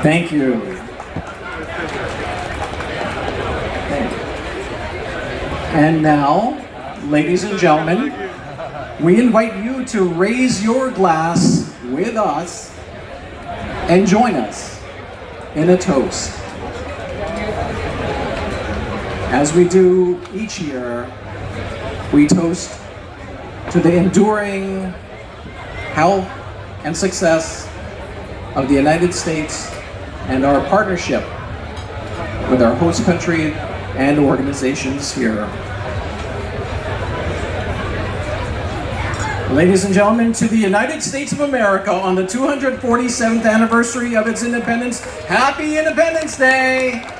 Thank you. And now, ladies and gentlemen, we invite you to raise your glass with us and join us in a toast. As we do each year, we toast to the enduring health and success of the United States and our partnership with our host country and organizations here. Ladies and gentlemen, to the United States of America on the 247th anniversary of its independence, Happy Independence Day!